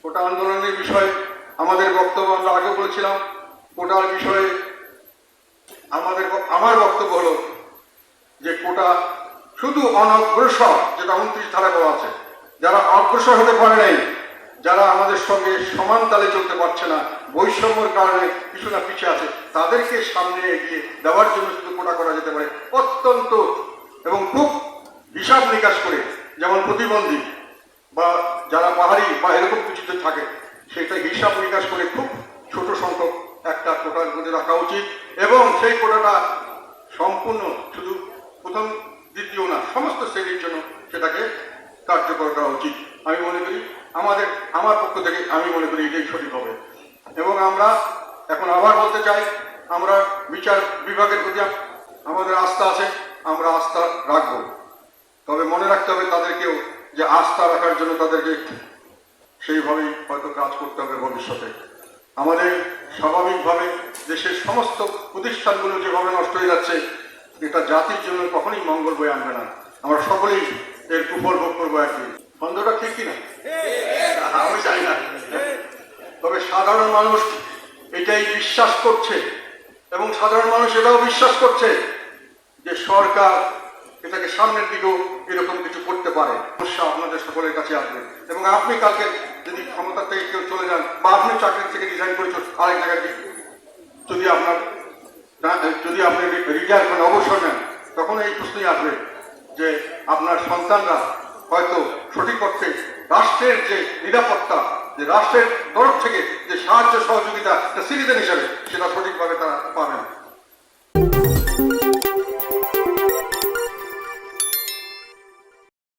কোটা আন্দোলনের বিষয়ে আমাদের বক্তব্য আমরা আগে বলেছিলাম। কোটার বিষয়ে আমার বক্তব্য হলো যে কোটা শুধু অনগ্রসর, যেটা 29 ধারা বলা আছে, যারা অগ্রসর হতে পারে নাই, যারা আমাদের সঙ্গে সমান তালে চলতে পারছে না, বৈষম্যের কারণে কিছু না পিছিয়ে আছে, তাদেরকে সামনে এগিয়ে দেওয়ার জন্য শুধু কোটা করা যেতে পারে অত্যন্ত এবং খুব হিসাব নিকাশ করে। যেমন প্রতিবন্ধী বা যারা পাহাড়ি বা এরকম কিছুতে থাকে, সেটা হিসাব নিকাশ করে খুব ছোট সংখ্যক একটা কোটার মধ্যে রাখা উচিত এবং সেই কোটাটা সম্পূর্ণ শুধু প্রথম দ্বিতীয় না, সমস্ত শ্রেণীর জন্য সেটাকে কার্যকর করা উচিত। আমি মনে করি আমার পক্ষ থেকে আমি মনে করি এটাই সঠিক হবে। এবং আমরা এখন আবার বলতে চাই, আমরা বিচার বিভাগের প্রতি আমাদের আস্থা আছে, আমরা আস্থা রাখবো। তবে মনে রাখতে হবে তাদেরকেও যে আস্থা রাখার জন্য তাদেরকে সেইভাবেই হয়তো কাজ করতে হবে ভবিষ্যতে। আমাদের স্বাভাবিকভাবে দেশের সমস্ত প্রতিষ্ঠানগুলো যেভাবে নষ্ট হয়ে যাচ্ছে, এটা জাতির জন্য কখনোই মঙ্গল বয়ে আনবে না। আমরা সকলেই এর কুফল ভোগ করবো একদিন। বন্ধটা ঠিক কিনা? আমি চাই না। তবে সাধারণ মানুষ এটাই বিশ্বাস করছে এবং সাধারণ মানুষ এটাও বিশ্বাস করছে যে সরকার এটাকে সামনের দিকেও এরকম কিছু করতে পারে। সমস্যা আপনাদের সকলের কাছে আসবে এবং আপনি কালকে যদি ক্ষমতা থেকে কেউ চলে যান বা আপনি চাকরি থেকে রিজাইন করে আরেক জায়গায় যদি আপনি রিটায়ার করেন, অবসর নেন, তখন এই প্রশ্নই আসবে যে আপনার সন্তানরা হয়তো সঠিক অর্থে রাষ্ট্রের যে নিরাপত্তা, যে রাষ্ট্রের তরফ থেকে যে সাহায্য সহযোগিতা সিটিজেন হিসাবে, সেটা সঠিকভাবে তারা পাবেন।